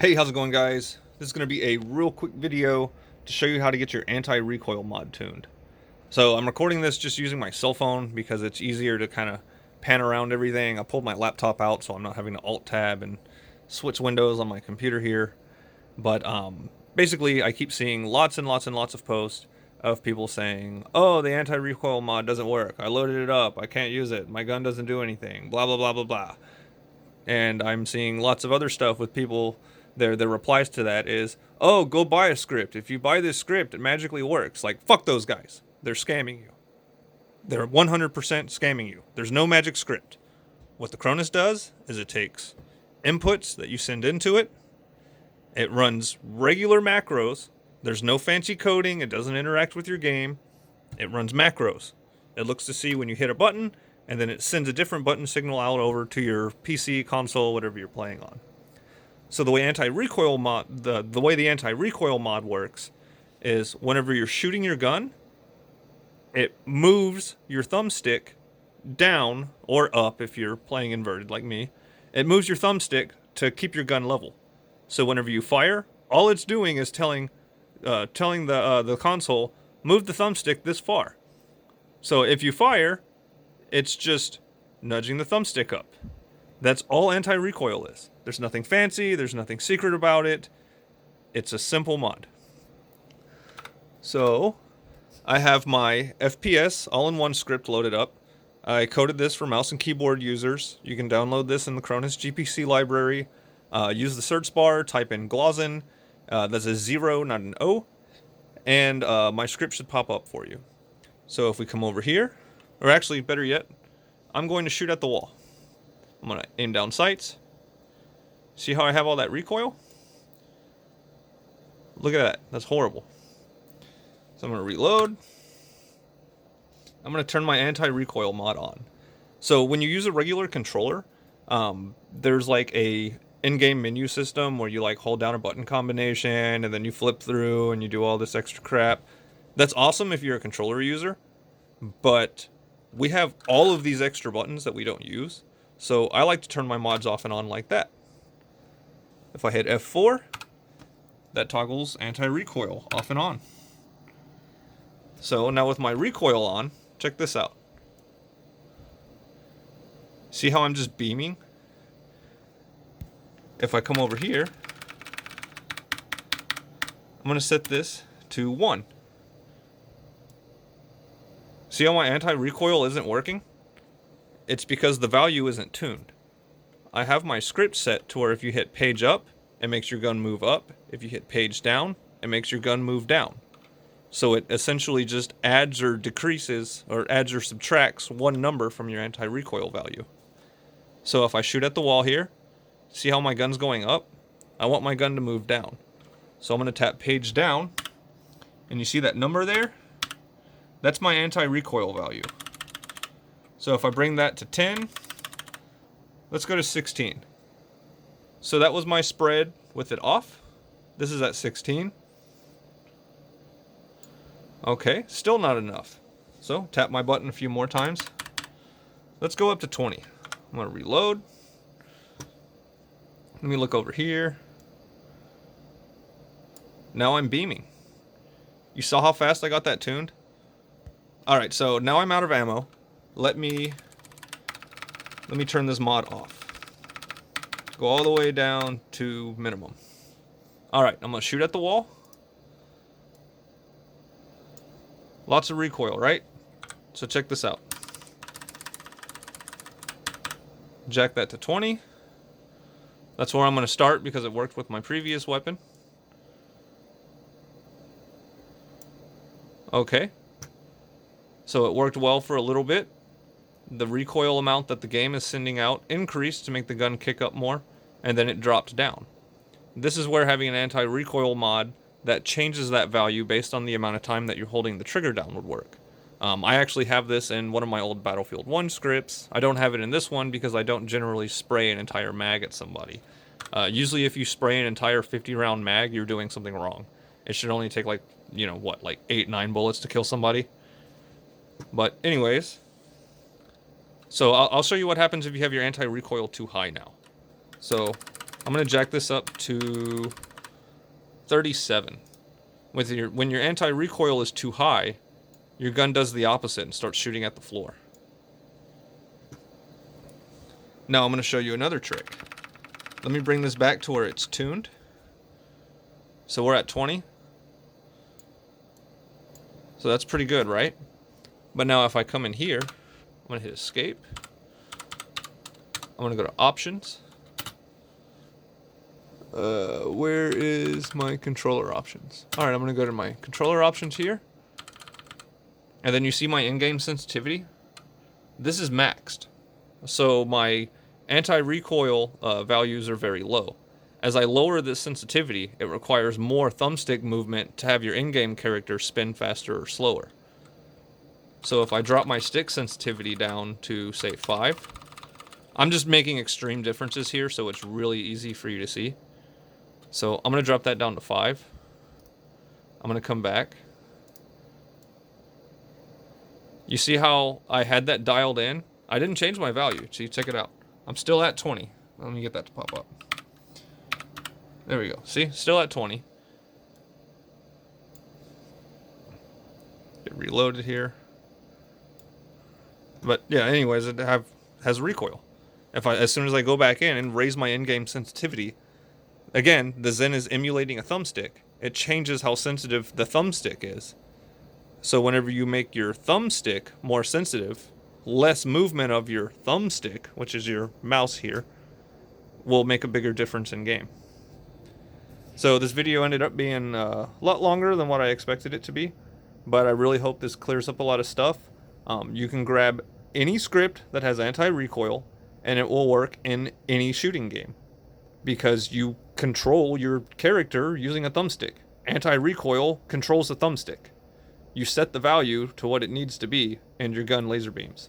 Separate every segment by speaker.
Speaker 1: Hey, how's it going, guys? This is going to be a real quick video to show you how to get your anti-recoil mod tuned. So I'm recording this just using my cell phone because it's easier to kind of pan around everything. I pulled my laptop out so I'm not having to alt-tab and switch windows on my computer here. But basically, I keep seeing lots and lots and lots of posts of people saying, oh, the anti-recoil mod doesn't work. I loaded it up. I can't use it. My gun doesn't do anything. Blah, blah, blah, blah, blah. And I'm seeing lots of other stuff with people. Their replies to that is, oh, go buy a script. If you buy this script, it magically works. Like, fuck those guys. They're scamming you. They're 100% scamming you. There's no magic script. What the Cronus does is it takes inputs that you send into it. It runs regular macros. There's no fancy coding. It doesn't interact with your game. It runs macros. It looks to see when you hit a button, and then it sends a different button signal out over to your PC, console, whatever you're playing on. So the way anti-recoil mod, the way the anti-recoil mod works is whenever you're shooting your gun, it moves your thumbstick down or up if you're playing inverted like me. It moves your thumbstick to keep your gun level. So whenever you fire, all it's doing is telling the console, move the thumbstick this far. So if you fire, it's just nudging the thumbstick up. That's all anti-recoil is. There's nothing fancy, there's nothing secret about it. It's a simple mod. So, I have my FPS all-in-one script loaded up. I coded this for mouse and keyboard users. You can download this in the Cronus GPC library. Use the search bar, type in WARZONE. That's a 0, not an O. And my script should pop up for you. So if we come over here, or actually, better yet, I'm going to shoot at the wall. I'm going to aim down sights. See how I have all that recoil? Look at that. That's horrible. So I'm going to reload. I'm going to turn my anti-recoil mod on. So when you use a regular controller, there's like a in-game menu system where you like hold down a button combination and then you flip through and you do all this extra crap. That's awesome if you're a controller user, but we have all of these extra buttons that we don't use. So I like to turn my mods off and on like that. If I hit F4, that toggles anti-recoil off and on. So now with my recoil on, check this out. See how I'm just beaming? If I come over here, I'm going to set this to 1. See how my anti-recoil isn't working? It's because the value isn't tuned. I have my script set to where if you hit page up, it makes your gun move up. If you hit page down, it makes your gun move down. So it essentially just adds or decreases, or adds or subtracts one number from your anti-recoil value. So if I shoot at the wall here, see how my gun's going up? I want my gun to move down. So I'm going to tap page down, and you see that number there? That's my anti-recoil value. So if I bring that to 10, let's go to 16. So that was my spread with it off. This is at 16. Okay, still not enough. So tap my button a few more times. Let's go up to 20. I'm going to reload. Let me look over here. Now I'm beaming. You saw how fast I got that tuned? Alright, so now I'm out of ammo. Let me turn this mod off. Go all the way down to minimum. Alright, I'm going to shoot at the wall. Lots of recoil, right? So check this out. Jack that to 20. That's where I'm going to start because it worked with my previous weapon. Okay. So it worked well for a little bit. The recoil amount that the game is sending out increased to make the gun kick up more, and then it dropped down. This is where having an anti-recoil mod that changes that value based on the amount of time that you're holding the trigger down would work. I actually have this in one of my old Battlefield 1 scripts. I don't have it in this one because I don't generally spray an entire mag at somebody. Usually if you spray an entire 50-round mag, you're doing something wrong. It should only take like 8-9 bullets to kill somebody. But anyways, so I'll show you what happens if you have your anti-recoil too high now. So I'm gonna jack this up to 37. When your anti-recoil is too high, your gun does the opposite and starts shooting at the floor. Now I'm gonna show you another trick. Let me bring this back to where it's tuned. So we're at 20. So that's pretty good, right? But now if I come in here, I'm gonna hit escape. I'm gonna go to options. Where is my controller options? All right, I'm gonna go to my controller options here. And then you see my in-game sensitivity. This is maxed. So my anti-recoil values are very low. As I lower this sensitivity, it requires more thumbstick movement to have your in-game character spin faster or slower. So if I drop my stick sensitivity down to, say, 5, I'm just making extreme differences here, so it's really easy for you to see. So I'm going to drop that down to 5. I'm going to come back. You see how I had that dialed in? I didn't change my value. See, check it out. I'm still at 20. Let me get that to pop up. There we go. See? Still at 20. Get reloaded here. But yeah, anyways, it has recoil. As soon as I go back in and raise my in-game sensitivity, again, the Zen is emulating a thumbstick. It changes how sensitive the thumbstick is. So whenever you make your thumbstick more sensitive, less movement of your thumbstick, which is your mouse here, will make a bigger difference in game. So this video ended up being a lot longer than what I expected it to be, but I really hope this clears up a lot of stuff. You can grab any script that has anti-recoil, and it will work in any shooting game, because you control your character using a thumbstick. Anti-recoil controls the thumbstick. You set the value to what it needs to be, and your gun laser beams.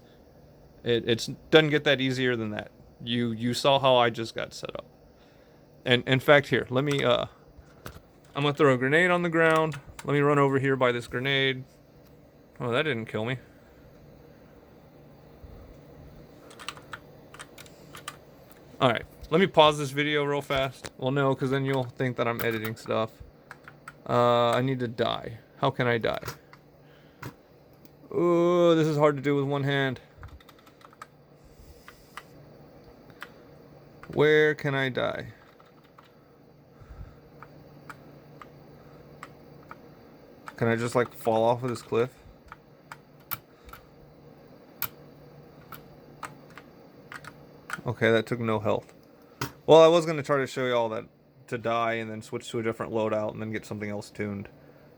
Speaker 1: It doesn't get that easier than that. You saw how I just got set up. And in fact, here, let me, I'm gonna throw a grenade on the ground. Let me run over here by this grenade. Oh, that didn't kill me. Alright, let me pause this video real fast. Well, no, because then you'll think that I'm editing stuff. I need to die. How can I die? Oh, this is hard to do with one hand. Where can I die? Can I just like fall off of this cliff? Okay, that took no health. Well, I was going to try to show you all that to die and then switch to a different loadout and then get something else tuned.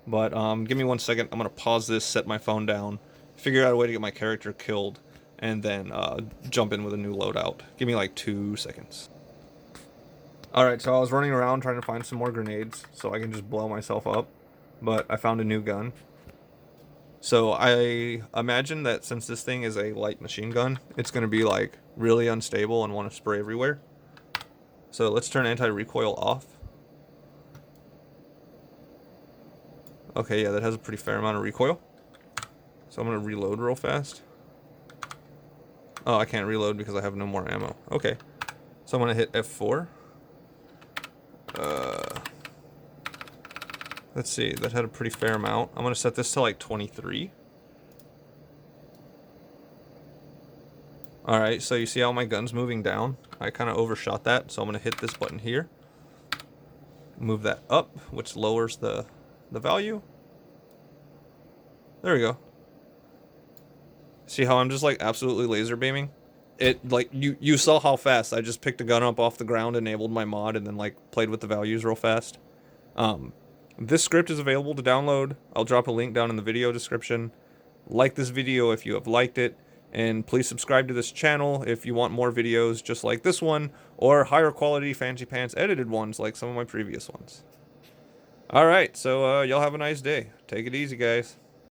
Speaker 1: But give me 1 second. I'm going to pause this, set my phone down, figure out a way to get my character killed, and then jump in with a new loadout. Give me like 2 seconds. Alright, so I was running around trying to find some more grenades so I can just blow myself up. But I found a new gun. So I imagine that since this thing is a light machine gun, it's going to be like really unstable and want to spray everywhere. So let's turn anti-recoil off. Okay, yeah, that has a pretty fair amount of recoil. So I'm going to reload real fast. Oh, I can't reload because I have no more ammo. Okay. So I'm going to hit F4. Let's see, that had a pretty fair amount. I'm going to set this to like 23. Alright, so you see how my gun's moving down? I kind of overshot that, so I'm going to hit this button here. Move that up, which lowers the value. There we go. See how I'm just like absolutely laser beaming? It like you saw how fast I just picked a gun up off the ground, enabled my mod, and then like played with the values real fast. This script is available to download. I'll drop a link down in the video description. Like this video if you have liked it, and please subscribe to this channel if you want more videos just like this one, or higher quality fancy pants edited ones like some of my previous ones. Alright, so y'all have a nice day. Take it easy, guys.